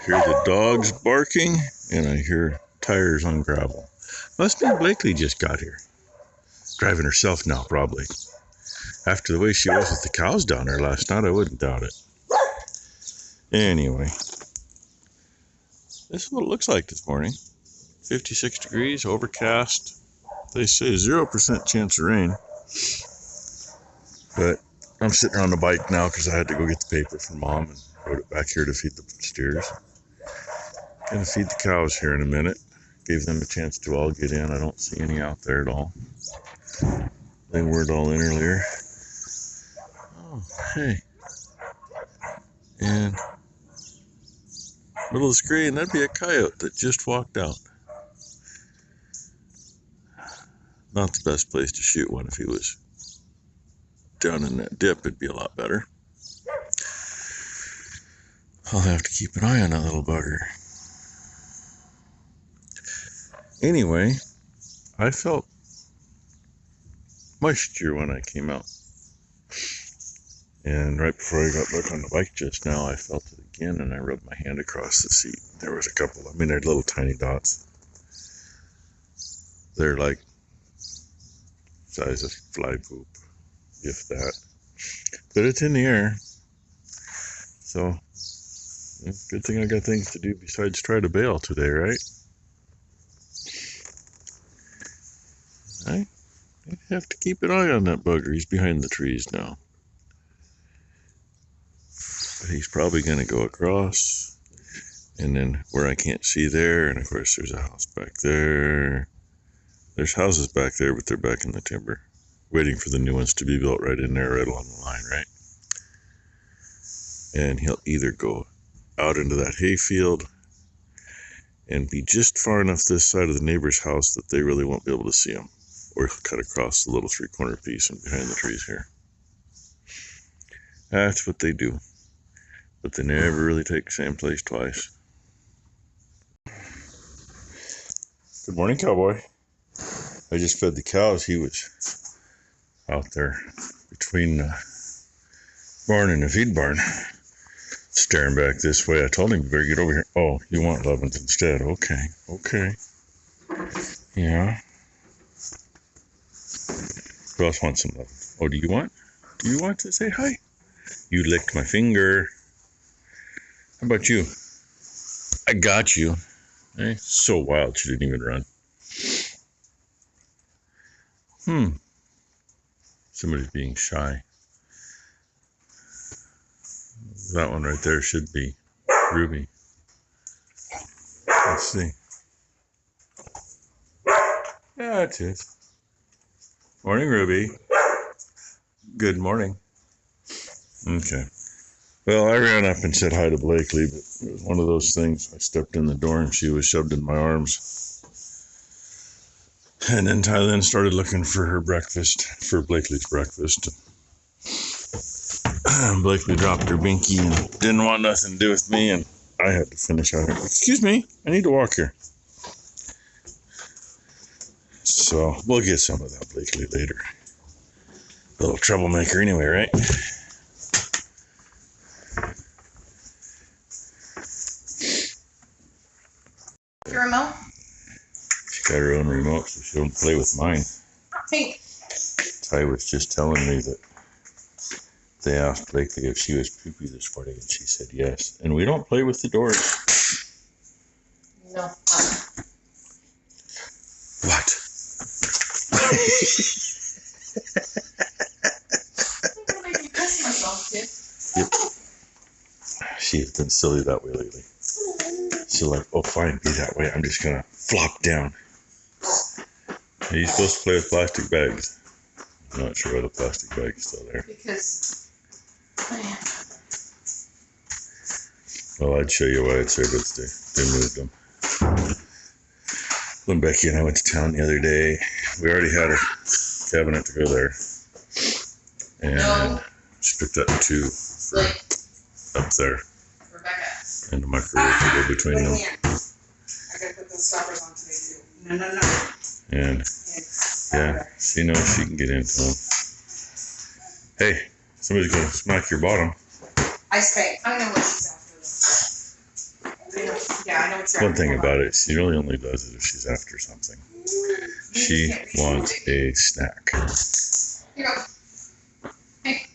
hear the dogs barking, and I hear tires on gravel. Must be Blakely just got here. Driving herself now, probably. After the way she was with the cows down there last night, I wouldn't doubt it. Anyway, this is what it looks like this morning. 56 degrees, overcast. They say 0% chance of rain. But I'm sitting on the bike now because I had to go get the paper from Mom and rode it back here to feed the steers. Gonna feed the cows here in a minute. Gave them a chance to all get in. I don't see any out there at all. They weren't all in earlier. Oh, hey. And middle of the screen, that'd be a coyote that just walked out. Not the best place to shoot one. If he was down in that dip, it'd be a lot better. I'll have to keep an eye on that little bugger. Anyway, I felt moisture when I came out. And right before I got back on the bike just now, I felt it again, and I rubbed my hand across the seat. There was a couple, they're little tiny dots. They're like size of fly poop, if that. But it's in the air. So, good thing I got things to do besides try to bale today, right? I have to keep an eye on that bugger. He's behind the trees now. But he's probably going to go across. And then where I can't see there, and of course there's a house back there. There's houses back there, but they're back in the timber. Waiting for the new ones to be built right in there, right along the line, right? And he'll either go out into that hayfield and be just far enough this side of the neighbor's house that they really won't be able to see him. Or he'll cut across the little three-corner piece and behind the trees here. That's what they do. But they never really take the same place twice. Good morning, cowboy. I just fed the cows. He was out there between the barn and the feed barn, staring back this way. I told him, you better get over here. Oh, you want Levins instead. Okay. Yeah. Who else wants some love? Oh, do you want to say hi? You licked my finger. How about you? I got you. So wild she didn't even run. Somebody's being shy. That one right there should be Ruby. Let's see. Yeah, that's it. Morning, Ruby. Good morning. Okay. Well, I ran up and said hi to Blakely, but it was one of those things. I stepped in the door and she was shoved in my arms. And then Tylen started looking for her breakfast, for Blakely's breakfast. Blakely dropped her binky and didn't want nothing to do with me, and I had to finish out here. Excuse me, I need to walk here. So we'll get some of that Blakely later. Little troublemaker anyway, right? Your remote? She got her own remote, so she don't play with mine. Hey. Ty was just telling me that they asked Blakely if she was poopy this morning, and she said yes. And we don't play with the doors. No. What? Yep. She has been silly that way lately. She's like, oh fine, be that way. I'm just gonna flop down. Are you supposed to play with plastic bags? I'm not sure why the plastic bag is still there. Because, Well, I'd show you why it's there, but they moved them. When Becky and I went to town the other day, we already had a cabinet to go there. And she picked up two for up there. Rebecca. And the microwave to go between them. I gotta put those stoppers on today too. No. And yeah, she knows she can get into them. Hey, somebody's gonna smack your bottom. I know what she's after though. I Yeah, I know what you're One thing asking about it, she really only does it if she's after something. She wants a snack. Here you go. Hey.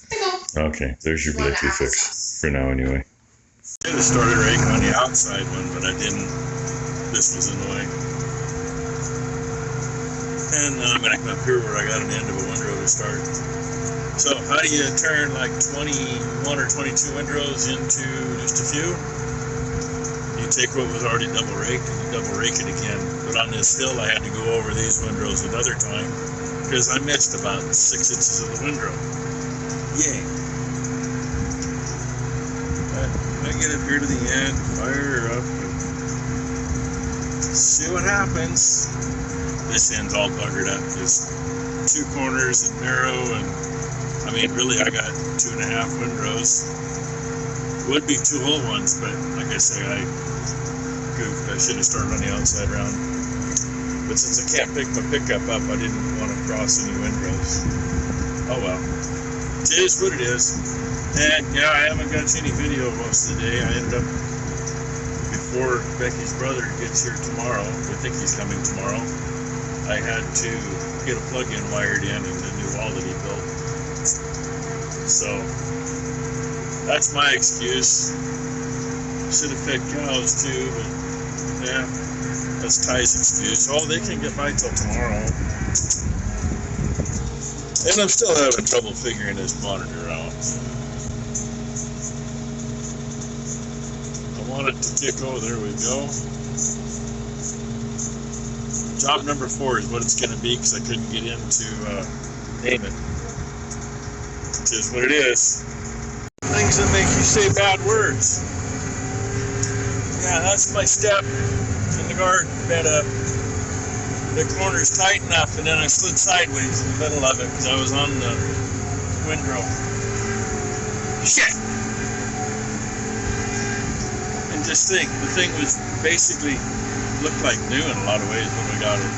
Here you go. Okay, there's your You want blicky the fix for now anyway. I should have started raking on the outside one, but I didn't. This was annoying. And now I'm going to come up here where I got an end of a windrow to start. So how do you turn like 21 or 22 windrows into just a few? You take what was already double raked and you double rake it again. But on this hill I had to go over these windrows another time because I missed about 6 inches of the windrow. Yay. I get up here to the end, fire her up, see what happens. This end's all buggered up, just 2 corners and narrow, and I mean really I got 2.5 windrows. Would be 2 whole ones, but like I say, I goofed. I should have started on the outside round. But since I can't pick my pickup up, I didn't want to cross any windrows. Oh well. It is what it is. And yeah, I haven't got any video most of the day. I ended up, before Becky's brother gets here tomorrow, I think he's coming tomorrow, I had to get a plug-in wired in the new wall that he built. So, that's my excuse. Should have fed cows too, but yeah, that's Ty's excuse. Oh, they can get by till tomorrow. And I'm still having trouble figuring this monitor out. I want it to tick. Oh, there we go. Job number 4 is what it's going to be because I couldn't get in to name it. It is what it is. Things that make you say bad words. Yeah, that's my step in the garden bed up. The corner's tight enough, and then I slid sideways in the middle of it because I was on the windrow. Shit! And just think, the thing was basically looked like new in a lot of ways when we got it.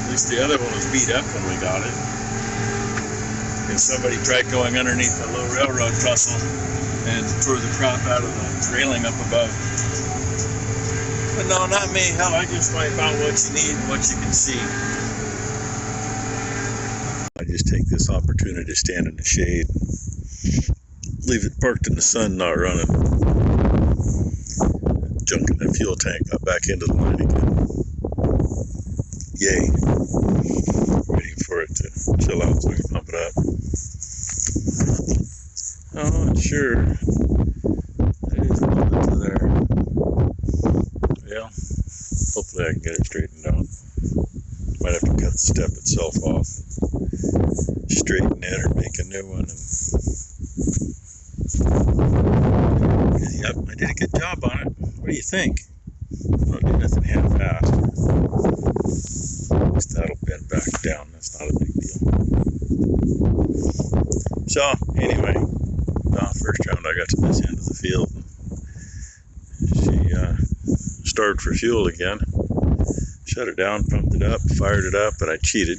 At least the other one was beat up when we got it. And somebody tried going underneath a low railroad trestle and tore the crap out of the railing up above. But no, not me. Hell, I just wipe out what you need and what you can see. I just take this opportunity to stand in the shade. Leave it parked in the sun, not running. Junk in the fuel tank, got back into the line again. Yay. Waiting for it to chill out so we can pump it up. Oh, sure. It is a little bit to there. Yeah. Hopefully I can get it straightened out. Might have to cut the step itself off. Straighten it or make a new one. Yep, I did a good job on it. What do you think? I don't do nothing half-assed. At least that'll bend back down. That's not a big deal. So, anyway, first round I got to this end of the field. She started for fuel again. Shut it down, pumped it up, fired it up, but I cheated.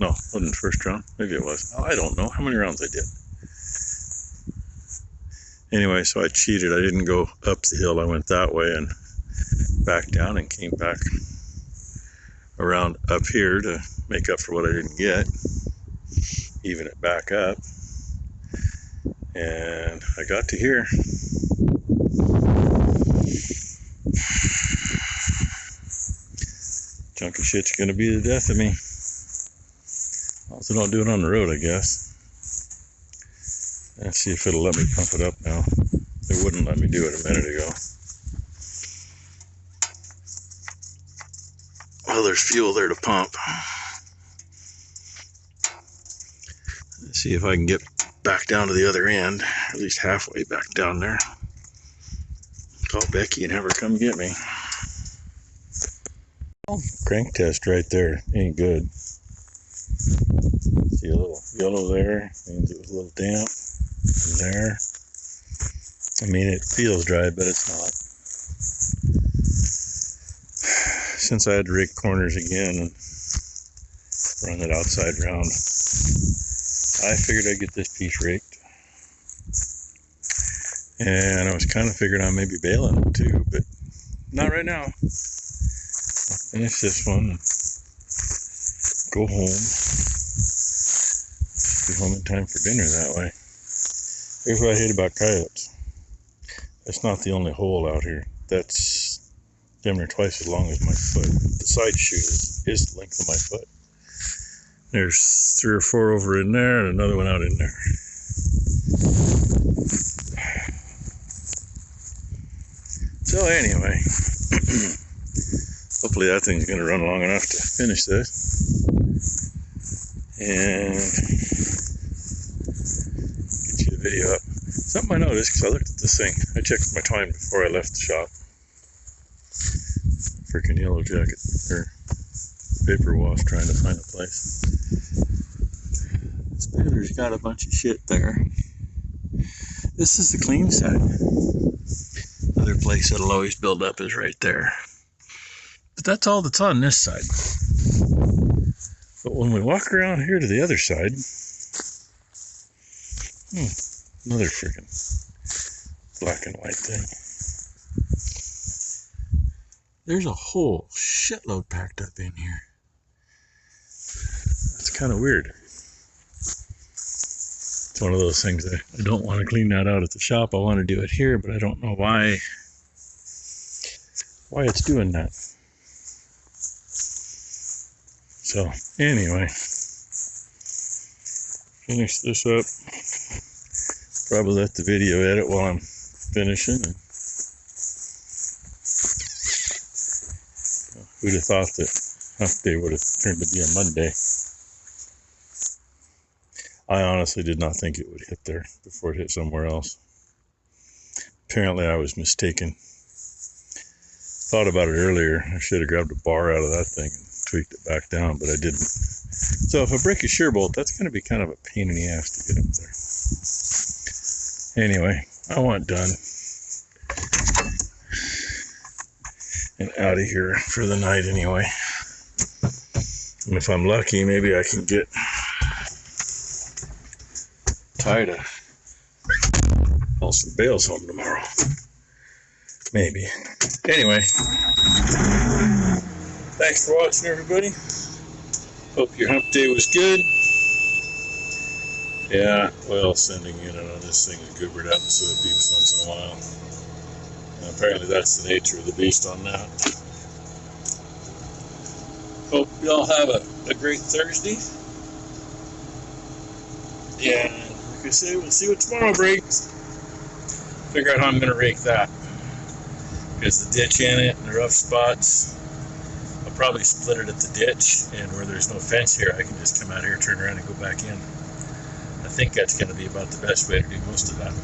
No, it wasn't the first round. Maybe it was. I don't know how many rounds I did. Anyway, so I cheated. I didn't go up the hill. I went that way and back down and came back around up here to make up for what I didn't get. Even it back up. And I got to here. Chunk of shit's gonna be the death of me. Also don't do it on the road, I guess. Let's see if it'll let me pump it up now. It wouldn't let me do it a minute ago. Well, there's fuel there to pump. Let's see if I can get back down to the other end, at least halfway back down there. Call Becky and have her come get me. Crank test right there, ain't good. See a little yellow there, means it was a little damp. And there, I mean it feels dry, but it's not. Since I had to rake corners again and run it outside round, I figured I'd get this piece raked. And I was kind of figuring on maybe baling it too, but not right now. I'll finish this one and go home. Be home in time for dinner that way. Here's what I hate about coyotes. That's not the only hole out here. That's damn near twice as long as my foot. The side chute is the length of my foot. There's 3 or 4 over in there and another one out in there. So anyway, hopefully that thing's going to run long enough to finish this. And get you a video up. Something I noticed, because I looked at this thing. I checked my time before I left the shop. Freaking yellow jacket, or paper wash, trying to find a place. This baler's got a bunch of shit there. This is the clean side. Other place that'll always build up is right there. But that's all that's on this side. But when we walk around here to the other side, another freaking black and white thing. There's a whole shitload packed up in here. That's kind of weird. It's one of those things that I don't want to clean that out at the shop. I want to do it here, but I don't know why it's doing that. So anyway, finish this up. Probably let the video edit while I'm finishing. And who'd have thought that hump day would have turned to be a Monday? I honestly did not think it would hit there before it hit somewhere else. Apparently I was mistaken. Thought about it earlier. I should have grabbed a bar out of that thing and tweaked it back down, but I didn't. So if I break a shear bolt, that's going to be kind of a pain in the ass to get up there. Anyway, I want done. And out of here for the night anyway. And if I'm lucky, maybe I can get Ty to haul some bales home tomorrow. Maybe. Anyway, thanks for watching, everybody. Hope your hump day was good. Yeah, oil sending unit on this thing is goobered up, so it beeps once in a while. And apparently that's the nature of the beast on that. Hope y'all have a great Thursday. Yeah, like I say, we'll see what tomorrow brings. Figure out how I'm going to rake that. Because the ditch in it and the rough spots, I'll probably split it at the ditch, and where there's no fence here, I can just come out here, turn around, and go back in. I think that's going to be about the best way to do most of that.